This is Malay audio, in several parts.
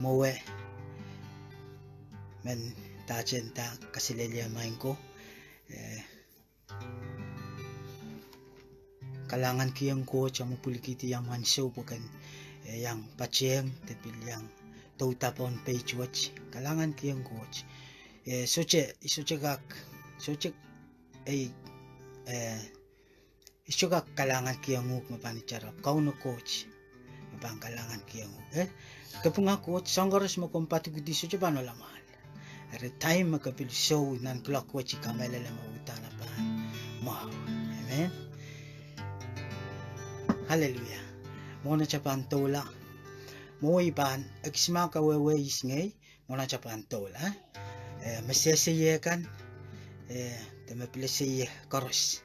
mowe men tajen ta kasilelia main ko kalangan kiyang ko chamu pulikiti yang manso bukan yang pacheng tepil yang tautapon page watch kalangan kiyang coach soche isogak kalangan kiyang uk mapanicara Kauno Koht mapang kalangan kiyang uk kapunga coach sanggaros mo kompati gudi soche bano lamal are time makapil show nan clock watch kamelele mautana pa mau amen hallelujah mona chapan tola moi pan eksma ka wewe is Ngehi mona chapan tola mesese kan teme plese koros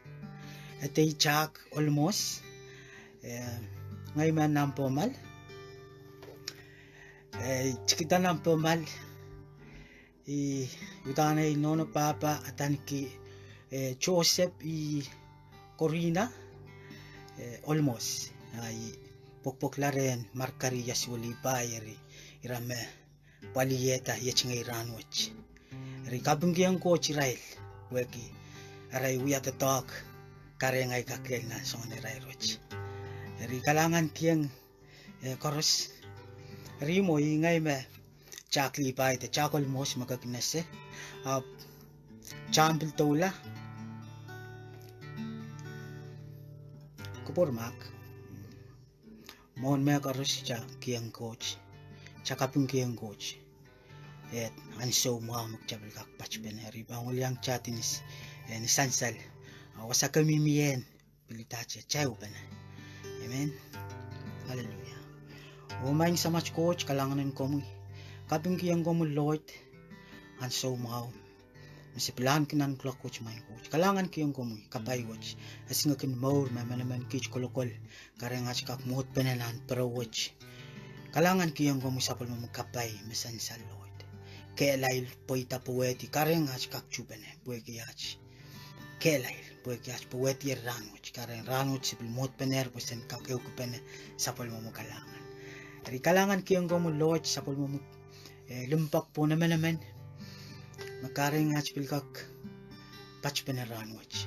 atei chak almost ngai man nampomal chikita nampomal utana nono papa atanki Joseph Corina almost ai pokpok laren markari yasuli bayari irame palieta yechingai ranwach ri kabungiang ko chirail weki arai wiata talk karengai kaklenga sone rairoch ri kalangan kiang koros ri mo ingai me chakli pai te chakol mos makakinase champil tola Pormak mon me koros cha kiang coach chakapung kiang coach anso mo magchabel kak pachpen ri bangol yang chatinis ni sansal wasakami mien pilitache chau bana amen hallelujah umain sa match coach kalanganin ko mo kapung kiang ko mo Lord anso mo Masipilan kinan clock watch my coach. Kalangan kiyong kumi kapay watch. Asing akin more manaman kich kolokol. Karang kak muot penanan pro watch. Kalangan kiyong kumi sapol mo kapay masansal Lord. Kelail poita poeti karang kak chupene bueki yach. Kelail bueki yach poeti ranwatch. Karang ranwatch sipil muot pener kusen kakeu kupene sapol mo kalangan. Dari kalangan kiyong kumi Lord sapol mo limpok po naman. Makaring achpil kak pachpenaran watch.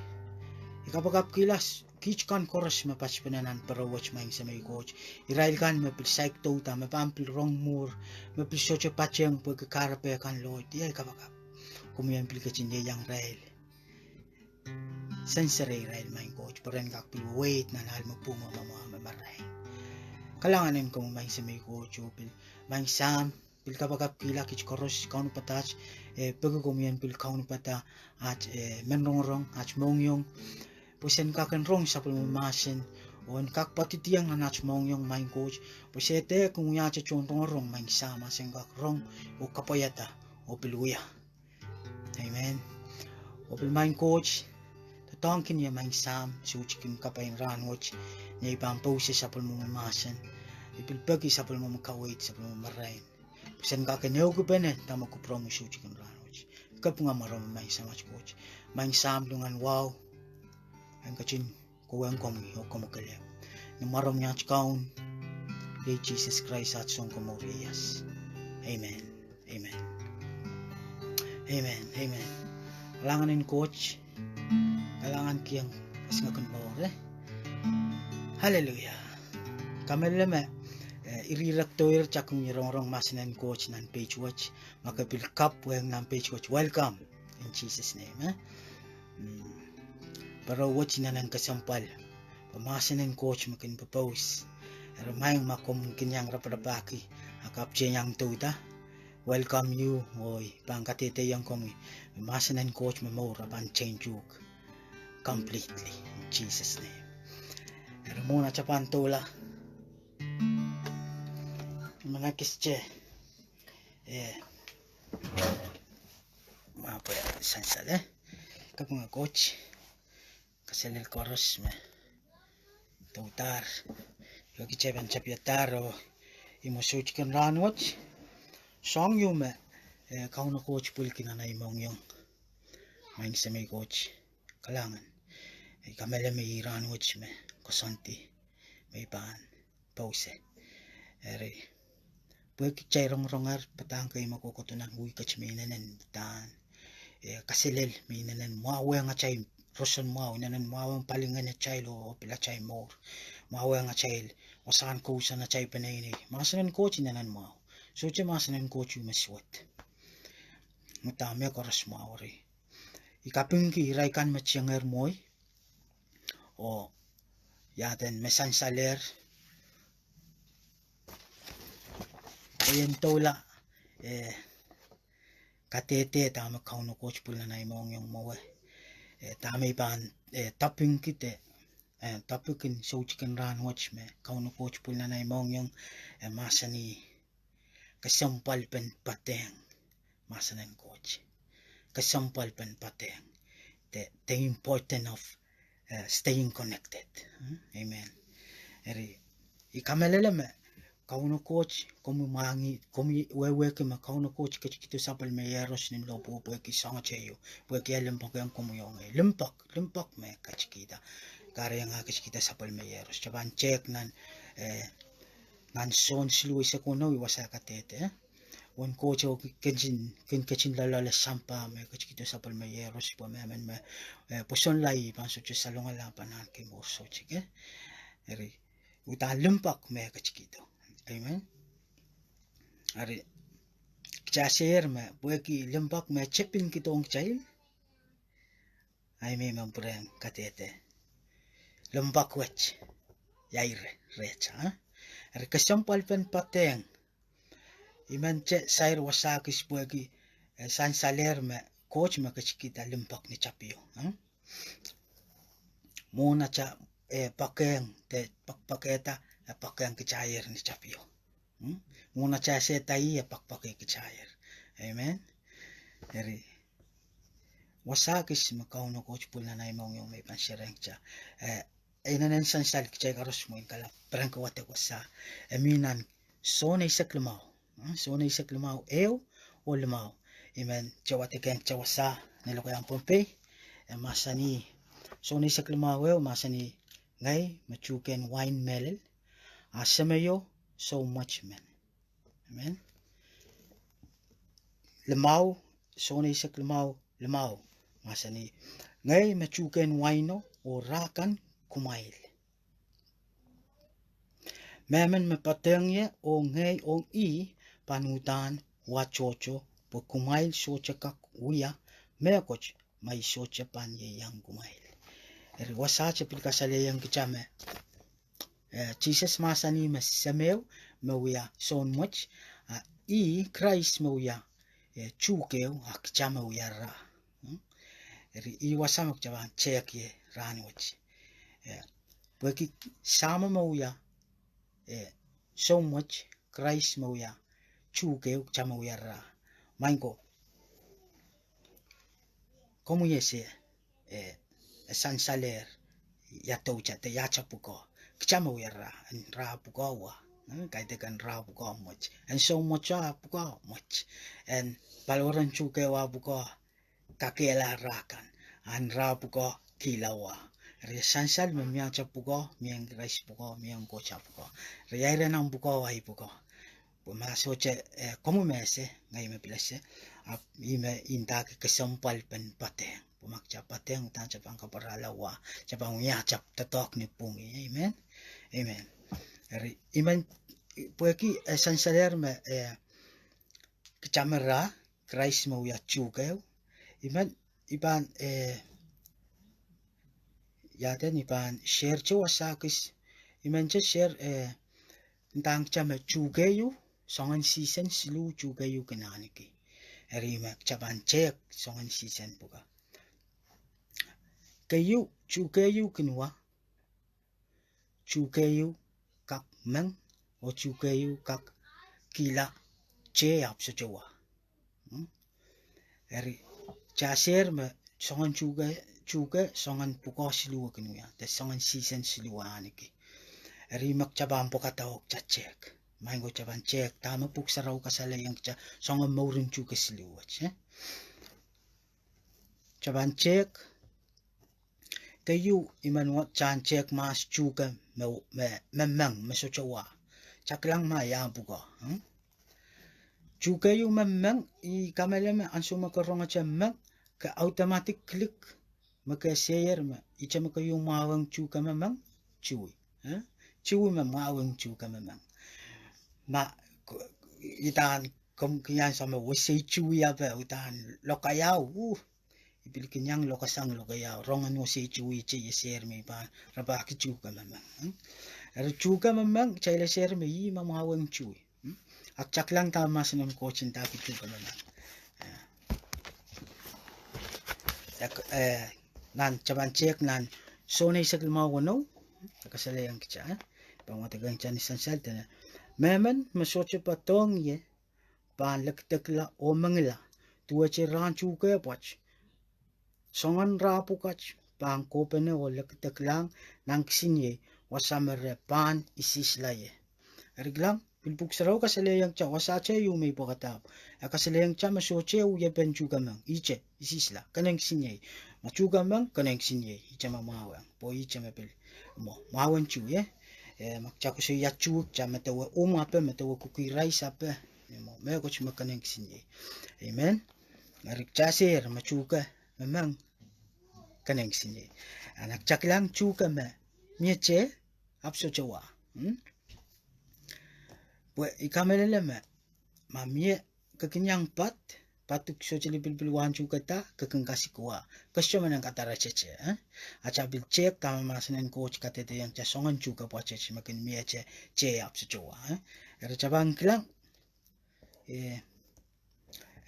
Ikapagap kilas kichkan koros ma pachpenanan para watch maing Semeio coach. Irail kan mapil saik touta mapampil rong mur mapil soche pacheng po karape kan Lord. Iya ikapagap kumiyan pil kachinye yang rail. Sensere rail maing coach. Paren kak pil wait na nahal magpunga mamamaray. Kalanganin ko maing Semeio coach pil maing sam pil kapagap kila kich koros Kauno patach pegu komian pil Kauno pata at menrongrong at mongyong pusen kaken rong sa pulmasen on kak patitiang anach mongyong main coach pusete kung yache chontong rong main sama seng kak rong o kapayata o piluya amen o pil main coach tatangkin ya main sam suchikim kapain ranwach na ibang pose sa pulmasen ipil pegi sa pulmamukawait sa pulmamarain Sen kaken ko bene tamo ko promise chicken ranwich. Kapunga marom may samach coach. May sam lungan wow. Ang kachin kuwang komi o komukalem. Ni marom nya chkaun. Ye Jesus Christ at song komorias. Amen. Amen. Amen. Amen. Kalanganin coach. Kalangan kiyang kasingakon more. Hallelujah. Kameleme iriraktoir chakung nirong masinan coach nan page watch makapil cup weng nan page watch welcome in Jesus name para watch na ng Kesempwal pamasinan coach makin propose ramayang makom kinyang rapadapaki akap yang tuta welcome you oy pangkatete yang komi masinan coach mamora ban change you completely in Jesus name ramona chapantola mga kische apa ya sansal kag mga coach kaselel koros me tutar yogi cheban chapiataro imosuch kan ranwach song yume Kauno Koht pulkin na imong yung main Semeio coach kalangan kamele may ranwach me kosanti may pahn pause eri Pweki chay rongar patang kay makukutunan hui kachminanan tan kasilel minanan mawe nga chay roson mawe nanan mawe palingan na chay lo pila chay mor mawe nga chay wasan ko sa na chay panay masanan ko chinanan mawe so chay masanan ko chu maswat mutame koras mawe ikapingi iraikan machianger moy o yaten mesan saler ayan tola katete tama Kauno Koht pula na imong yung mawe tama iban topping kite topikin so chicken ran watch me Kauno Koht pula na imong yung masani Kesempwal pen poadohng masanan coach Kesempwal pen poadohng the importance of staying connected. Amen. Eri ikamelele me Kauno Koht komu mangi komu wewe ke ma Kauno Koht ke kitu sapal me yeros nim lo po ki sanga cheyo po ki limpok yang komu yong limpok me kachikita kare nga kachikita sapal me yeros chaban check nan Sohn silu isa kono iwasa katete wan coach o kachin lalala sampa me kachikita sapal me yeros po me men me poson lai panso chu salonga la panan ke mo so chike eri uta limpok me kachikito. Amen. Ari kchaser me bueki limpok me chepin kitong chail. Aime mamprem katete. Limpok wech. Yaire recha. Ari Kesempwal pen poadohng. Iman che sair wasakis bueki san saler me coach me kachikita limpok ni chapio. Muna cha pokohng te paketa pokohng kichair ni chapio. Muna cha se tai pakpakai kichair. Amen. Eri wasakis me Kauno Koht pula na imong yung may pansireng cha inanan sansal kichay karos mo yung kala perang wate wasa eminan Sohn isak limao Sohn isak limao eo o limao iman chawate keng chawasa nilokayang pompe masani Sohn isak limao eo masani Ngehi tuhkehn wain mehlel Semeio so much men. Amen. Limau Sohn isak limau masani Ngehi tuhkehn waino o rakan kumail. Memen me poadohng ye o Ngehi ong panutan wachocho po kumail socha kak uya mekoch mai socha pan ye yang kumail. Eri wasacha pilkasale yang kichame Jesus masani me Semeio me uya soumwet Christ me uya tuhkehu akichame uya ra. Eri iwasamak chaban check ye ranwich. Bagi sama me uya soumwet Christ me uya tuhkehu chame uya ra. Maingo komu yese san saler ya toucha te ya chapuko kichama uyara ra puko wa kaite kan ra puko much and so much puko much and paloran chuke wa puko kakela rakan an ra puko kilawa re sansal me mia chapuko miang rice puko miang ko chapuko re iren ang puko wa puko pumasoche komu mese ngai me pilase ime inta Kesempwal pen poadohng pumakcha poadohng tan chapang kaparalawa chapang ya chap tatok ni pungi. Amen. Amen. Eri iman pueki sansaler me kichamera Christ mo ya tuhkehu iman iban yaten iban share cho wasakis iman che share tang chame tuhkehu songan season silu tuhkehu kananiki. Eri me chaban check songan season puka. Kayu tuhkehu kinwa tuhkehu kak meng o tuhkehu kak kila che apso chowa. Eri chaser me songan tuhke songan puko silu kinwa te songan season silu aniki. Eri mak chaban puka tawok cha check. Maingo chaban check tama puk sarau kasala yang cha songan maurin tuhke silu wach. Chaban check kayu iman wat chan check mas tuhke me meng me so chowa chaklang ma ya puko tuhkehu memang I kameleme ansuma koronga chamma ka automatic click maka share ma icha maka yung mawang chuka memang chui chui memang chuka memang ma itan kom kiyan sama wasi chui apa utan lokayau ipil kinyang lokasang lokayau rongan wasi chui che share me pa raba ki chuka memang Ada chuka memang chaila share me I mamawang chui akchak lang tama sinon ko cinta ki chuka memang nan caban cek nan Sohn sakil mau wono kasale yang kicha pamatagang chan isan tena memen masoche patong ye pan lektekla omengla tuache ranchu ke pach songan rapukach pan kopene o lekteklang nang sinye wasamere pan isisla ye erglang pilpuk sarau kasale yang cha wasache yu me pokatap kasale yang cha masoche u ye ben juga mang iche isisla kaneng sinye machuga mang kaneng sinye icha mamawang po icha mapil mo mawan chu ye makchaku so ya chu cha matawa apa matawa kuki rice apa mo me ko chuma kaneng sinye amen ngarik chaser machuga memang kaneng sinye anak chaklang chuka me mieche apso chawa Pwe ikamelele ma mie kekenyang patuk so chili bil wan chuka ta kekengkasi kuwa kasyo manang katara cheche acha bil cek tama masanen coach katete yang cha songan chuka po cheche makin mie che apso chawa era chabang klang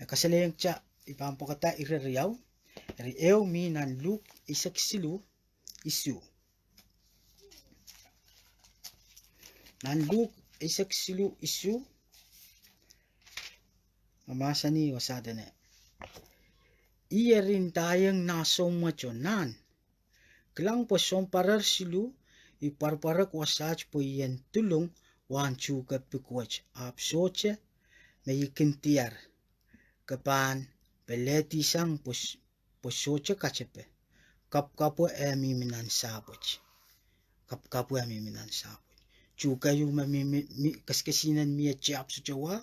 kasele yang cha ipampo kata ire riau ri eu mi nan luk isak silu isu nan luk isak silu isu mamasani wasadane iyerin tayang nasoma chonan kelang po somparar silu iparparak wasaj po yen tulung wan chuka pikwach apsoche meyikintiar kapan peleti sang posoche kachepe kapkapo emiminan saboch kapkapo emiminan saboch chuka yu kaskasinan mie chap suchawa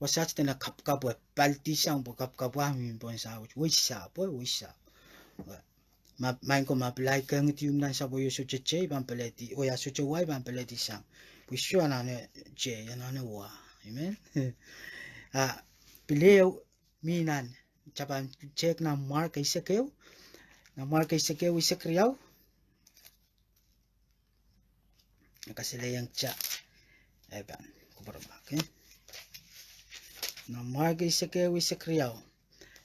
wasach tena kapkapo palti sang po kapkapo amin po saboch wisa main ko maplay kang tium nan sabo yu sucheche ban peleti oya suchawa ban peleti sang wisyo anahne che anahne wa amen pileo minan chapan check na mark isakeu isakriau kasile yang cha eban kuberbak na mark isakeu isakriau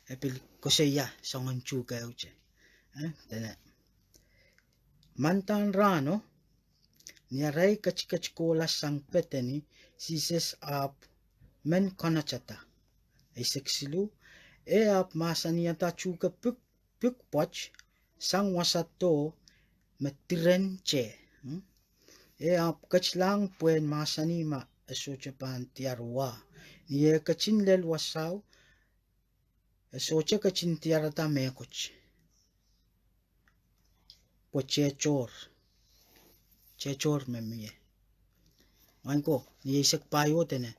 epil koseya songan chuka uche tena mantan rano niarai kach kola sang peteni sises ap men konachata isek silu ap masaniata chuka puk poch sang wasato metiren che ap kachlang puen masani ma asochapan tiarwa nie kachin lel wasau asocha kachin tiarata mekoch po chechor memie anko ni isek payo tene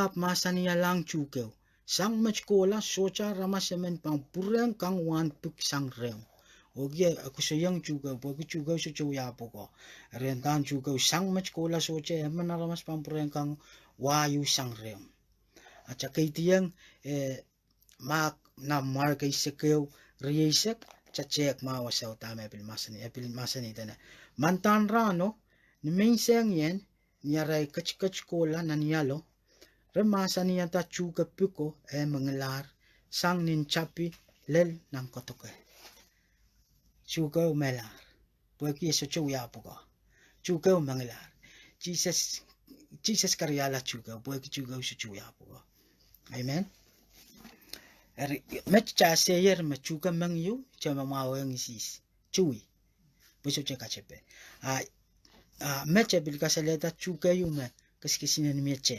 ap masani lang chukeu sang mach kola socha ramasemen pang purang kang wan puk sang reong ogie aku sayang juga bogi juga so ya poko rentan juga sang mach kola socha emana ramas pang purang kang wayu sang reong acha kaitiang mak na marka isekeu riesek chachek ma wasau tame epil masani tena mantan rano ni menseng yen niarai kach kola nanialo remasani yanta chuka puko mengelar sang nin chapi lel nang kotoke chuka melar pueki eso ya poko chuka mengelar Jesus karyala chuka pueki chuka eso ya poko amen mecha seyer mechuka mengyu chama maweng isis chui beso cheka chepe mecha bil kasaleta chuka yume kaskisinen meche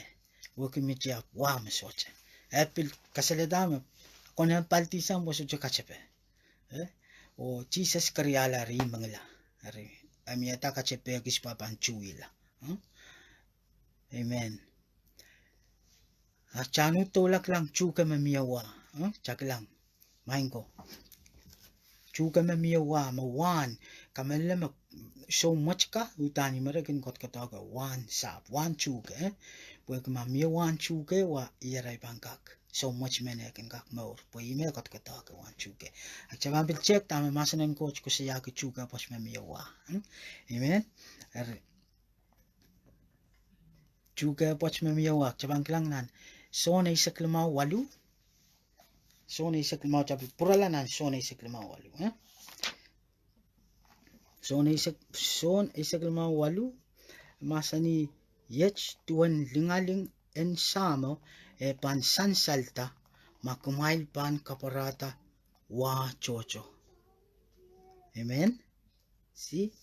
woki mitia wa mesoche epil kasaledama konen paltisang boso cheka chepe o Jesus karyala ri mangla ari amiata kachepe kispapan chuila amen Chanu tolak lang chuka mamiawa. Chak lang. Main ko. Chuka mamiawa mawan. Kamala mak so much ka utani marakin kot kataga wan sap wan chuka Pwek mamiawan chuka wa iarai bangkak. So much mene kan kak maur. Pwek ime kot kataga wan chuka. Akchabang bil check tama masanan coach ko siya ki chuka pos mamiawa. Amen. Chuka pos mamiawa. Akchabang lang nan. Sohn ay saklamau walu. Sohn ay saklamau chapi puralanan sohn ay saklamau walu. Sohn ay saklamau walu. Masani yech tuan lingaling en samo pan sansalta makumail pan kaparata wa chocho. Amen. See?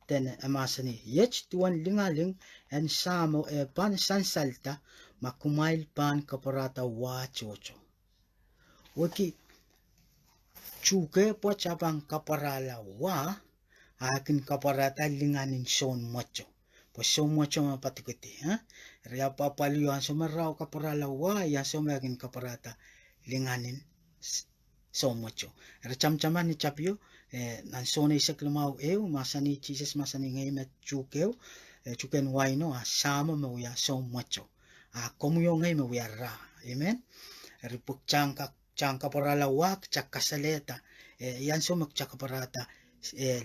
Then masani yech tuan lingaling en samo pan sansalta makumail pan kaparata wa chocho. Waki chuke po chabang kaparala wa akin kaparata linganin sohn mocho. Pues sohn mocho mapatikiti. Ria papaliu ang sumarao kaparala wa ya somakin kaparata linganin sohn mocho. Ria cham-chaman ni chapyo nan sohn ay saklamau masani Jesus masani Ngehi met tuhkehu tuhkehn waino sama mawia sohn mocho. Komuyo Ngehi mawia ra. Amen. Ripuk chang kaparala wak chak kasaleta yan somak chak kaparata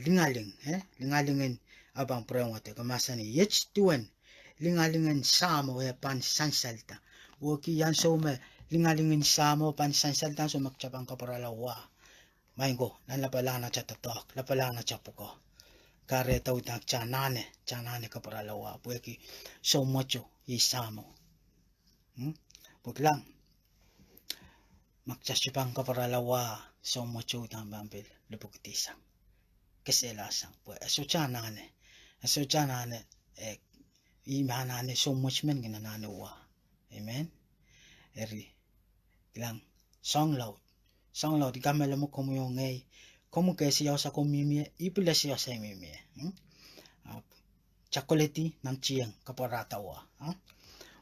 lingaling lingalingin abang prewate kamasani yech tuan lingalingin samo pan sansalta woki yan some lingalingin samo pan sansalta somak chapang kaparala wa maingo nan lapalana chatatok lapalana chapuko kare tau tak chanane kaparala wa woki so mucho isamo buklang magchachipang kaparala wa so mucho tambambil lupukitisang keselasang pues eso chanane imanane so much men ginanane wa. Amen. Eri lang song laut ikamela mo komuyo Ngehi komu kesi yaw sa komimie ipila siya sa mimie chocolate nam chiang kaparata wa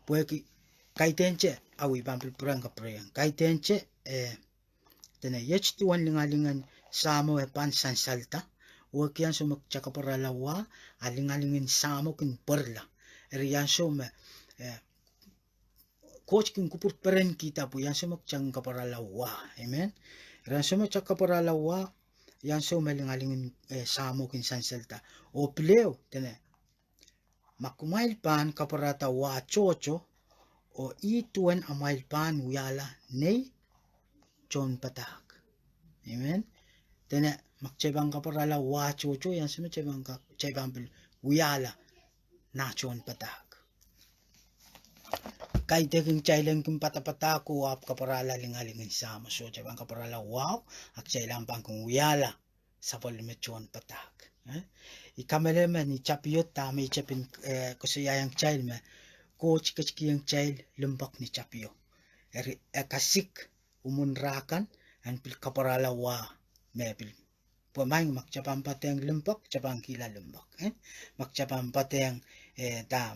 pueki kaitenche awi bampil purang kaprayang kaitenche tene yech tuan lingalingan samo pan sansalta wakian sumak chakaparala wa alingalingin samo kin perla rian suma coach kin kupur peren kita pu yan sumak chang kaparala wa. Amen. Rian sumak chakaparala wa yan suma lingalingin samo kin sansalta o pleo tene makumail pan kaparata wa chocho o ituan amail pan wiyala nei chon patak. Amen. Tene makcebang kaparala wa chocho yan suma cebang bil wiyala na chon patak. Kay teking chailang kin patapatako ap kaparala lingalingin sama so cebang kaparala wow ak chailang pang kung wiyala sa polmechon patak. Ikamele ni chapiyot tami chapin kusayang chail me coach kachkiyang chail limpok ni chapiyo. Kasik umunrakan an pil kaparala wa mepil. Pemain makcapang pateng limpok capang kila limpok. Makcapang pateng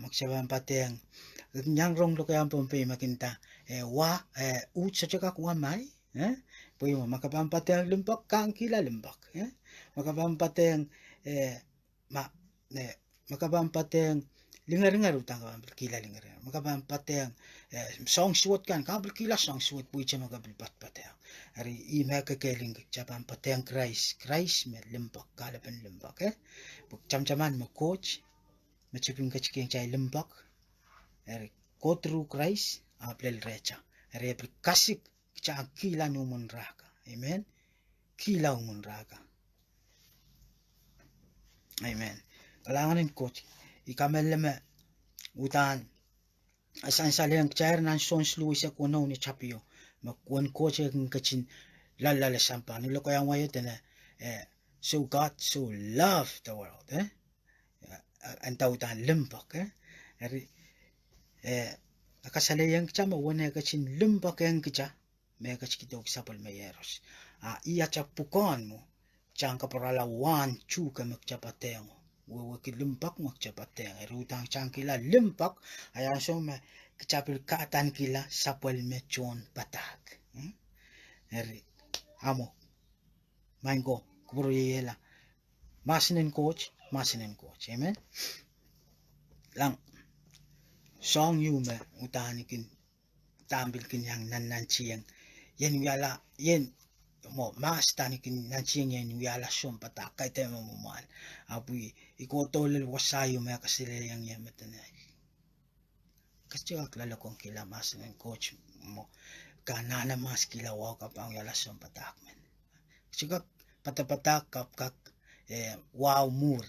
makcapang pateng nyang rong lo kaya pompe makinta wa ut sa chaka kuha mai. Puy mo makapang pateng limpok kang kila limpok. Makapang pateng makapang pateng lingar-lingar utang kila lingar. Makapang pateng song suot kan kabel kila song suot puy cha magabil pateng. Ari Ihme kekeling capang pateng Christ me limpok kahlepen limpok buk cam-caman mo coach macipin kachking chay limpok ari go through Christ aplel recha ari apil kasik cha kila numun raka. Amen. Kila umun raka. Amen. Kalanganin coach ikameleme utan asan saling chair nan sons luisa kuno ni chapio makuan coach ang kachin lalala sampa nilo kaya ngayon tena so God so loved the world ang tautan limpok ari akasalayang chama wana kachin limpok ang kicha may kachkitok sapol mayeros iya chapukon mo chang kaparala wan chuka magchapateng wawaki limpak magchapateng rutang chang kila limpak ayan so kecapil kaatan kila sapwal me chon patak. Eri amo maingo kuburo yela masinin coach. Amen. Lang song yume utanikin tambil kin yang nan chiang yen yala yen mo mas tanikin nan chiang yen yala som patak kai te mo mal abu ikotol wasayo me kasile yang yemetene kacak lalo kong kila masinin coach mo kanana mas kila wa kapang yala som patak men kacak patapatak kap wow mur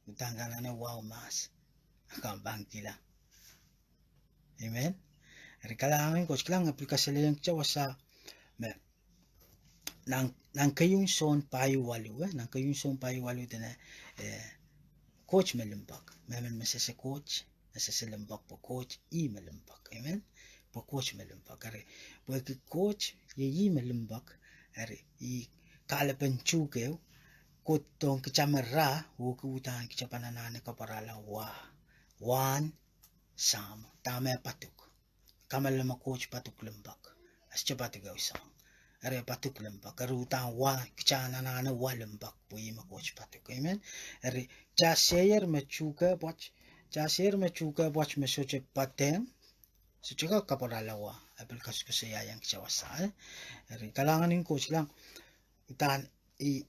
utangana na wow mas akambang kila. Amen. Rikalangan coach klang aplikasi lang cha wasa me nang kayong son payu walu nang kayong son payu walu tena coach melembak memen mesese coach mesese lembak po coach I melembak. Amen. Po coach melembak are po coach ye melembak are I kahlepen tuhkehu kutong kecamera wukutan kecapananane kaparala wan sam tame patuk kamal lama coach patuk lembak asca patuk usang are patuk lembak karutan wa kecananane wa lembak pui ma coach patuk. Amen. Are jaser mechuka watch mesoche paten suka kaparala wa apel kaskusaya yang kecawasa are kalangan in coach lang utan I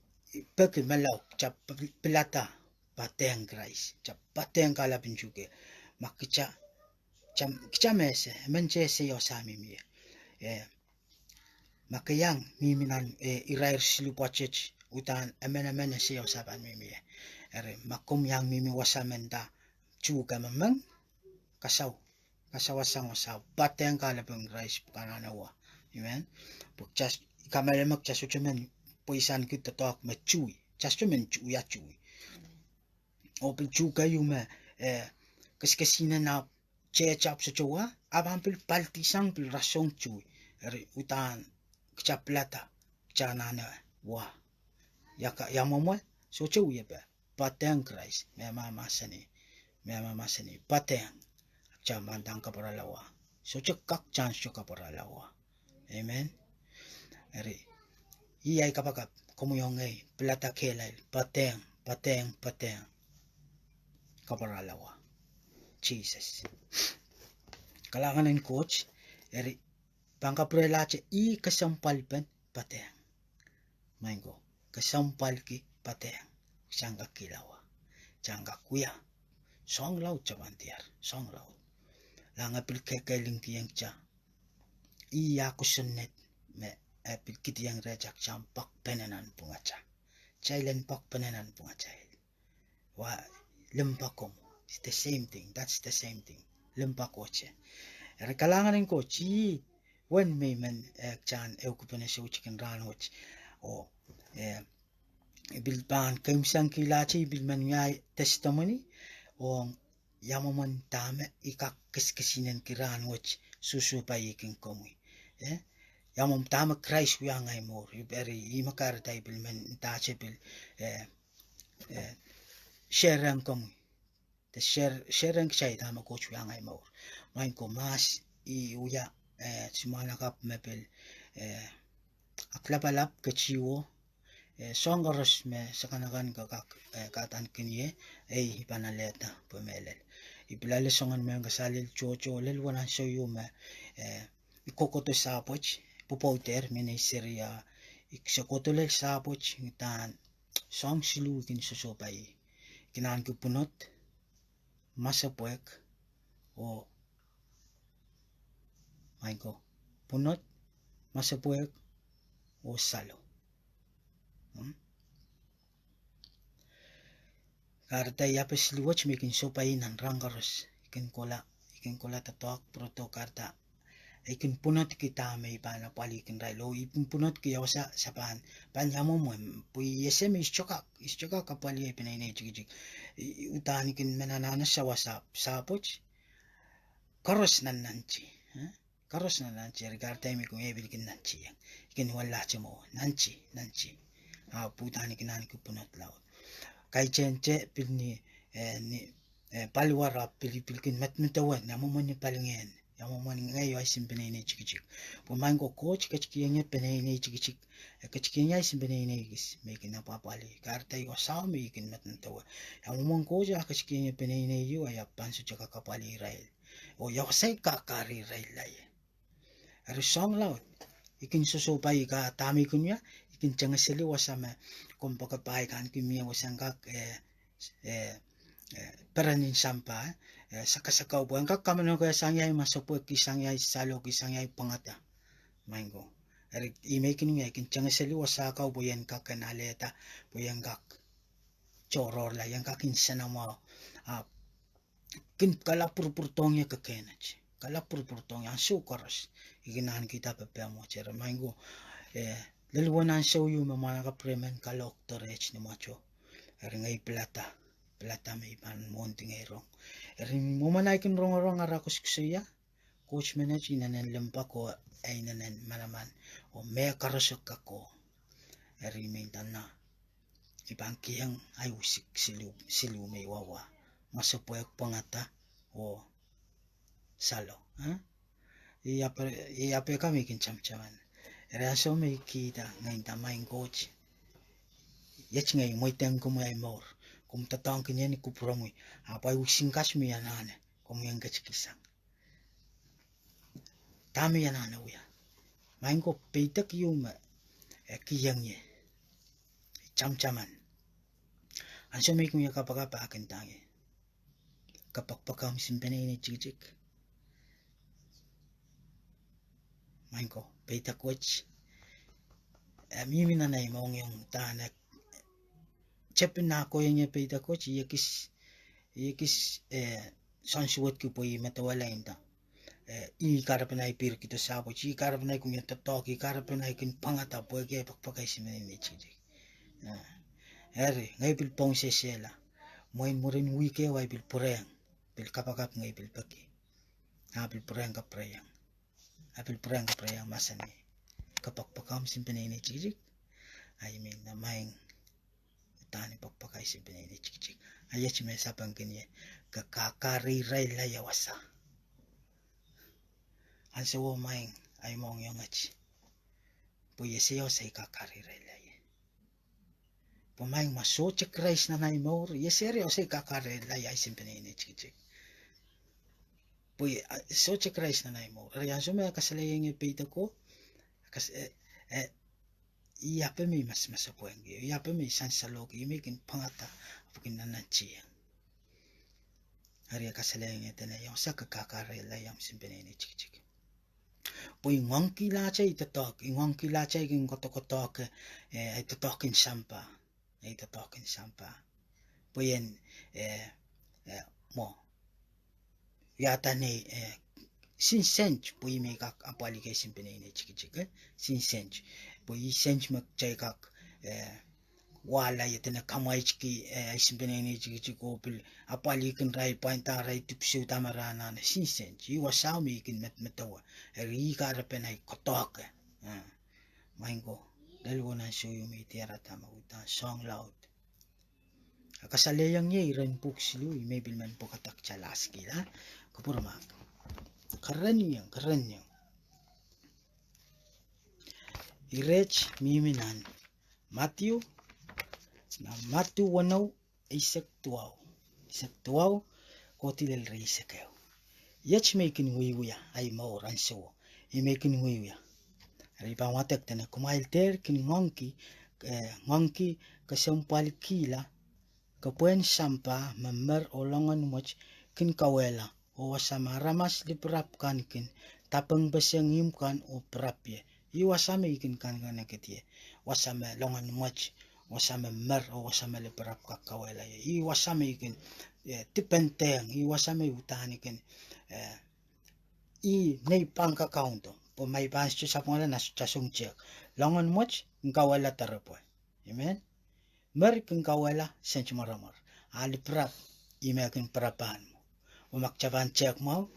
peke malau cap pelata pateng grais cap pateng kala penjuke makica kica mese mencese yo sami mi makayang miminan irair silu pachech utan amena se yo saban mi ere makum yang mimi wasamenda juga memang kasawasang wasa pateng kala pengrais kanana wa. Amen. Bukjas kamera mak jasucemen poisan kita tok macui jasucemen cui ya cui opel juga yume keskesina na cecap secoa abampil paltisang pil rasong cui eri utan kecaplata canana wa yaka yamomo so cui ya ba pateng krais mema masani pateng camandang kaparalawa so cekak chance kaparalawa. Amen. Eri iyai kapakap komuyongay plata kelail pateng kaparalawa Jesus. Kalanganin coach eri pangkaprelache I kesempwal pen pateng maingo kesempwal ki pateng sangka kilawa sangka kuya song laut cabantiar song laut langa pil kekeling ki yang cha iya kusunet me apil kiti yang rejak campak penenan pungaca chailen pak penenan pungaca wa lempakom it's the same thing, that's the same thing lempakoche rekalangan en kochi when me men chan eukupene so chicken ranwich o bil pahn kimsang kilachi bil man yai testimony o yamaman tame ikak keskesinen kiranwich susu payikin komui yamam tama Christ wiangai mor iberi imakar taibil men tache bil sherang komui the sherang chai tama coach wiangai mor main ko mas I uya simalakap mepel aklapalap kechiwo songoros me sakanakan kakak katan kinye ipanaleta mehlel ibilale songan me kasalil chocho lel wana soyo me ikokoto sapoch popouter mene seria iksokoto lel sapoch ngitan song silu kin sosopai kinan kupunot masapwek o maiko punot masapwek o salo karta yapes liwach mekin sopai nan rangaros ikin kola tatok proto karta ikin punot kita may pana palikin railo ikin punot kiyawasa sa panyamo mo pui yesem ischokak kapali pinay chikijik utani kin menanana sa wasa sapoch karos nan nanchi regarta mi kung ebil kin nanchi ikin wala chamo nanchi putani kinani kupunot law kai chenche pilni ni palwara pilkin matnutawan namumun ni palingen yang mau ngehi aisin benene chik po main ko coach kachkinya benene chik kachkinya aisin benene gis mekin apa pali karta yo sao mekin matan tawa yang mau coach kachkinya benene yo ya pansu chaka kapali rail o yo sai kakari rail lai are song laut ikin susupai ka tami kunya ikin changaseli wasama kompaka pai kan kimia wasangka peranin sampah saka buang kak kamano ko sangyay masopo ki sangyay salo ki sangyay pangata maingo ari Ihme kin ikin changaseli wasaka buyan kak kanaleta buyan kak choror la yang kakin sanama kin kalapur purtongnya kekenach kalapur purtongnya su koros ikinan kita pepemo cera maingo leluanan shoyu mamana ka premen kalok torech ni macho ari ngai plata may pan monting erong ari mumanaikin rong arakus kusuya coach manage inanen limpok o inanen manaman o me karosok kako ari mentana ibangkiyang ay usik silu may wawa masapoyak pangata o salo iape kami kin chamchaman raso may kita ngayon tamayin coach yach ngay moiteng kumay mor kum tatang kinya ni kupromui apa using kasmi anahne kum yang kachkisang tami anahne uya main ko peitak yuma kiyang ye chamchaman anso may kunya kapakapa akin tangi kapakpakam simpene ini chik main ko peitak coach mimi nanay maong yung tahanak tepin na ko yung peitak coach yakis soumwet ki po matawala inta I karapanay pir kito sabo chi karapanay kung yung tatok I karapanay kin pangata po kaya pakpakay si manini chik eri ngay pil pong sesela moin murin wike way pil pureng pil kapakap ngay pil paki pil pureng ka preyang apil pureng ka preyang masani kapakpakam si manini chik I mean na maing tani pakpakay si manini chik ayach may sapang kinye kakakari ray layawasa ansa wo maing ay mong yung ach po yesiyo say kakari ray lay po maing maso chik rice na naimor yeseri o say kakari lay ay simpanini chik po so chik rice na naimor riyan so may kasalayang ipita ko iyape may mas masapueng iyape may sansalog Ihme kin pangata pukin nanachiyang Hari kasalayang ito na yung sa kakakari lay yung simpanini chik po yung kilachay itatok yung kilachay kin kotok ay totokin sampa po yan mo yata ni sinsench po yung may kak apali kay simpanini chik sinsench po yung sench magchay kak wala ito na kamay chiki simpanini chik opil apali kin ray painta ray tipsu tamarana na sinsench iwasaw may kin matawa eri karapen ay kotok maingo dalawa na suyo may tira tama uta song loud kasalayang niya iren puksilu may bilman po katak chalaski la kapurmak keren yang irech miminan Matthew wanaw isak tuaw kotilel rey Semeio yach may kinwiwya ay mauran so Ihme kinwiwya ari pamatek tena kumailter kin ngongki Kesempwal kila kapuen sampa member olongan moch kin kawela o wasama ramas liprap kan kin tapeng beseng imkan o prapye iwasame ikin kan ketie wasame longan moch wasame mer o wasame liprap ka kawela iwasame ikin tipenteng iwasame utani kin nei pangka kaunto po may pansyo sa pangala na chasong chek longan moch kawela tarapo amen mer kin kawela sench maramar aliprap Ihme kin prapan mo umakchaban chek mo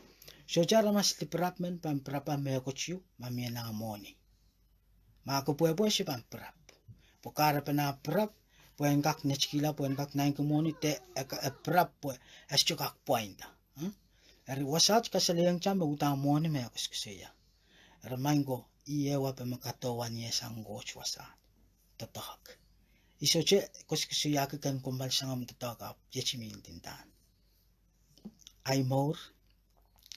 so jara mas liprap men pamprapa me kochu mamia na amoni makupwe si pamprap pokara pana prap puen kak nechkila puen kak nain kumoni te prap pue eschukak pointa Eri wasaj kasaleyang chamba utamone me akuskuseya. Eri maingo iewa pe makatowan yesang goch wasa. Tatahak. Isoche kuskuseya kan kumbal sangam tatahak yechimin tintan. Ay mor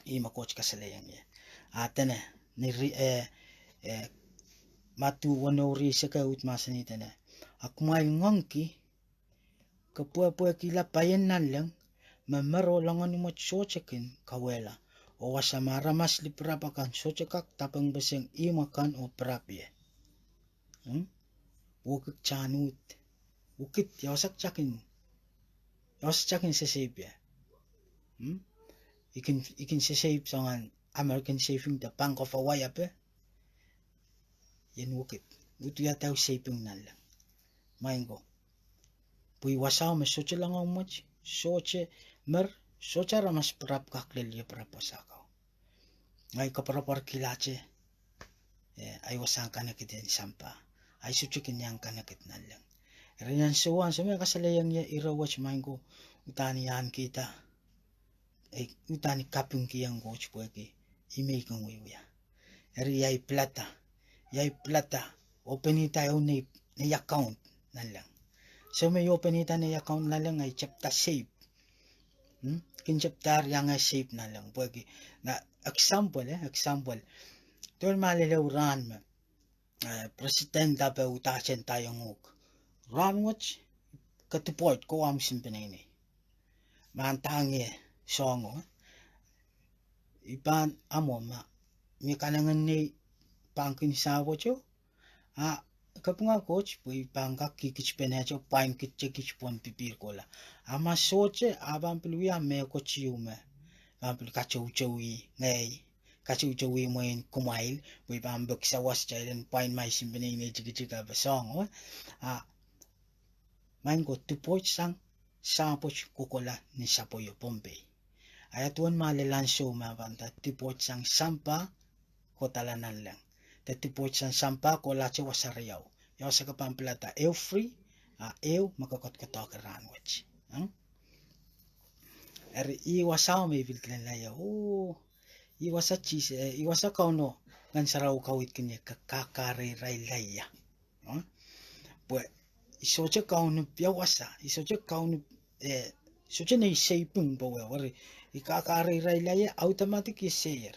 ima coach kasaleyang ye. Atene ni matu wanori seka utmasani tene. Akmai ngongki kapua kila payen nalang memero langan umat socekin kawela o wasamara mas liprapakan socekak tapang beseng imakan o prapye. Wukik canut wukit yawasak cakin sesebya. Ikin seseb sangan American saving the bank of Hawaii ape. Yen wukit utu ya tahu saving nalang. Maingo pui wasau me soce lang umat soce soca ramas prap kaklel ye prapasakau. Ngai kaprapar kilace ay wasang kanakit yan sampa. Ay sucikin yang kanakit nalang. Rinyan suwan sumaya kasalayang ye irawach maingo utani yan kita. Utani kapung kiyang goch pueki Ihme kang wiya. Eri yay plata openita yung na account nalang. Semeio openita na account nalang ay chapter save. Kin chapter yang ay save nalang pueki na example. Tuwal malilawran mo. President dapat utasin tayong nguk. Ranwach katiport ko am simpenini. Mantangi Sohn ipan amoma mi kanangan ni pangkin sawo cho kapunga coach pui pangka kikich penacho pain kich pon pipir kola ama soche abam peluya me kochiume ampel kachou Ngehi kachou moin kumail pui pam bek sawas chailen pain mai simbene ni chika Sohn main go tupoch sang sapoch kokola ni sapoyo Pompei. Ayatuan malelan show mabanta tipot sang sampa ko talanan lang. Tipot sang sampa ko lache wasariyaw. Yaw sa kapamplata free makakot ranwach. Iwasaw may biltlan laya. Iwasa cheese iwasa kauno ngan saraw kawit kanya kakare ray laya. Pues isoche kauno piawasa isoche kauno soche na isaypung bawa wari ikakari railaya automatic isayer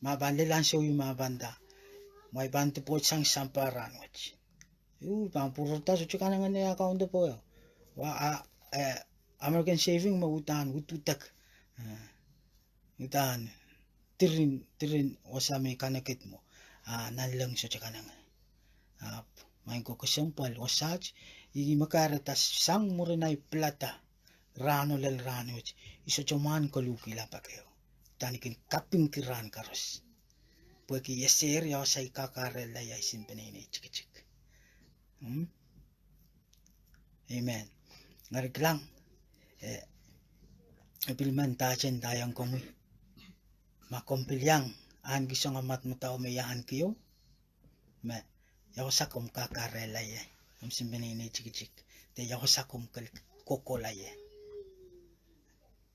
mabande show yung mabanda may bante po sang samparan wach pampurta soche kanangan na account po American saving mautan ututak utan tirin wasame kanakit mo nalang soche kanangan main ko Kesempwal wasaj makaratas sang murinay plata rano iso cuman kaluki lapakeo tanikin kaping kiran karos pueki yeser ya sai kakarela ya simpenini chik amen ngariklang pilman tachen tayang komu makompilyang an gisong amat mutao meyahan kiyo me yawasakum kakarela ya simpenini chik te yawasakum kokola ya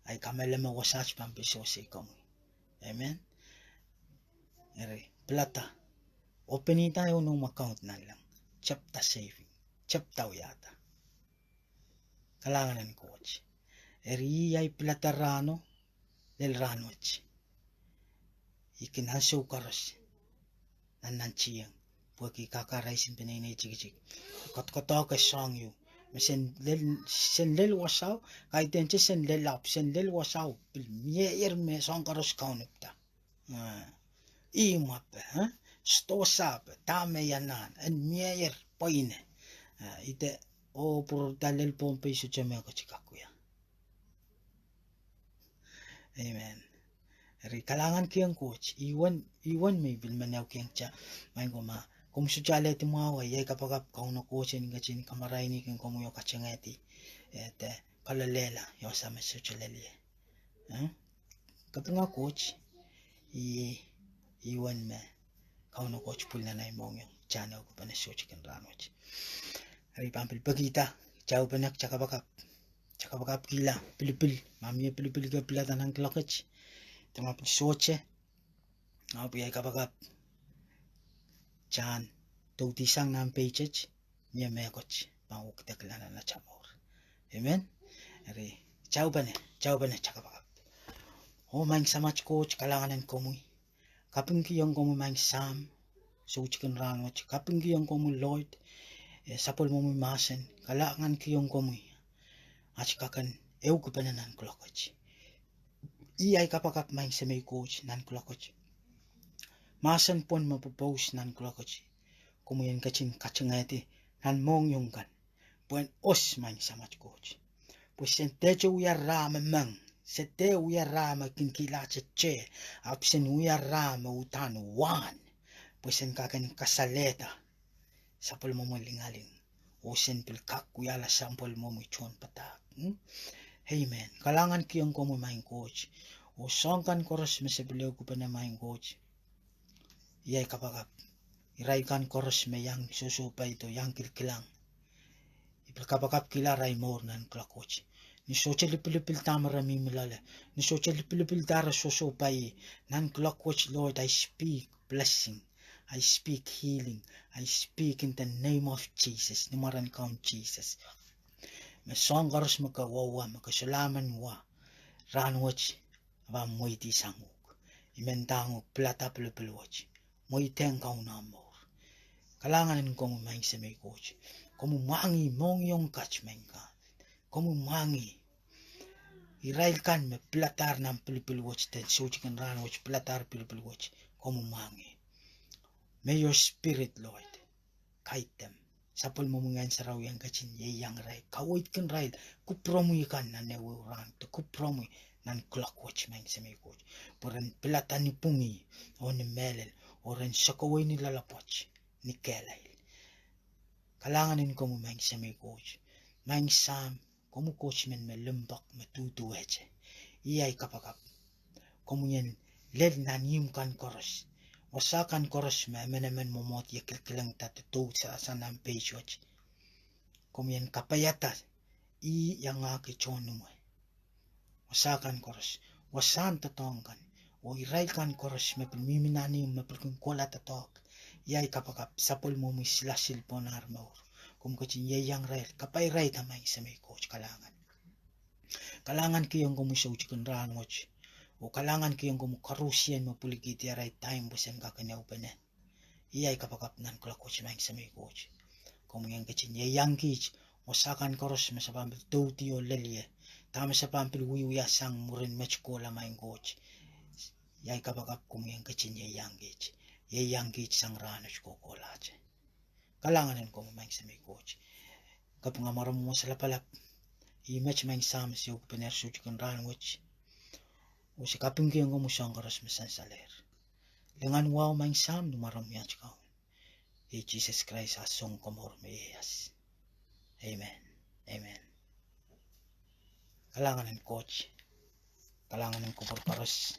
ay kamelema wasaj pampiso si kong. Amen. Eri plata. Openita yung nung account na lang. Chapta saving. Chapta yata. Kalangan ng coach. Eri ay plata rano del ranwach. Ikinhaso karos. Nananchiyang. Puwaki kakaray simpenay chik. Kot-koto ka song you. Senlel wasaw kahit tenche senlel wasaw mier me son karos kaunupta imap stosap tame yanan en mier poine ite pur dalel Pompei su cheme ko chikakuya amen ri kalangan kiyang coach iwan may bilmanaw kiyang cha may goma kung suchale ti mawa yay kapagap Kauno Koht ni gachin kamaray ni king kumuyo kachangeti kalalela yo sa mesuchaleli kapunga coach iwan me Kauno Koht pulna na imong yung channel ko pa na suchi kan ranwach ari pampil pagita chao panak chakabakap kila pilipil mamiya pilipil ka pilatan ng klokach tama pi soche pi ay kapagap chan toutisang nam pechech mia mekoch pang kita kelana na chamor. Amen. Eri chau bane chakapagap. O maing samach coach kalanganan komui. Kaping kiyong komu maing sam so chicken rangoch kaping kiyong komu Lord sapol mo masen kalangan kiyong komui. Achikakan eu kupanan klokoch. Iay kapagap maing Semeio coach nan klokoch. Masan pon mapopose nan klokoch. Kumuyan kachin kachangati nan mong yung kan. Puen os maing samach coach. Pues sentecho uya rama mang. Sete uya rama kinkila che. Apsen uya rama utan wan. Pues en kakan kasaleta. Sapol mo lingaling. O sen pilkak uya la sampol mo chon patak. Amen. Kalangan kiyong komo maing coach. O songkan koros mesebeleu ko pa na maing coach. Iyay kapagap. Iraikan koros me yang susupa ito yang kilkilang. Ipilkapagap kila ray mor nan klakoch. Ni soche lipilipil tamara mimilale. Ni soche lipilipil dara susupa nan klakoch. Lord, I speak blessing. I speak healing. I speak in the name of Jesus. Nimaran kaun Jesus. Me song koros makawawa makasalaman wa. Ranwach ba moiti sanguk. Imentanguk plata pilipilwach. Moiteng kaun amor. Kalangan komu maing Semeio coach. Komu mangi mong yung kach mengka. Komu mangi. Irailkan me platar nam pilipilwach ten sochikan ranwach platar pilipilwach. Komu mangi. May your spirit, Lord, guide them. Sapol mo mga saraw yang kachin yang ray. Kawait kan ray. Kupromu ikan na newurang. Kupromu nan clockwatch maing Semeio coach. Puran plata ni pungi. O ni mehlel. Oran sakaway ni lalapwach. Ni kitail. Kalanganin ko mo maing Semeio coach. Maing sam, komu coach men me limpok me tutuweche. Iyay kapagap. Komu yan led na niyumkan koros. Wasakan koros me menemen momot ya kilkilang tatutu sa asanang pechwach. Komu yan kapayatas. Yang aki chonuwe. Wasakan koros. Wasan tatongkan. O iraikan koros me pilmiminani me pilkungkola tatok. Yay kapagap sapol mo silasil po na armaur. Kung kachin yang rail, kapay ray tamay Semeio coach kalangan. Kalangan kiyong kumusyaw chicken ranwach. O kalangan kiyong kumukarusyan mapuligiti aray time busen kakanaw pa na. Iyay kapagap nan coach may Semeio coach. Kung yung kachin yang kich, wasakan koros masapambil touti o lelye. Tama sa pampil wosasang murin mechkola may coach. Yay kapagap kung yung kachin yang kich. Yang kich sang ranwach ko kolache. Kalanganin ko maing Semeio coach. Kapag nga maram mo sa lapalap, i-match maing samas yung pinerso chicken ranwach. O si kaping kiyong kumusang karas masan saler. Lengan wow maing sam, numaram yan chikaw. Jesus Christ asong komor mayas. Amen. Amen. Kalanganin coach. Kalanganin ko por karas.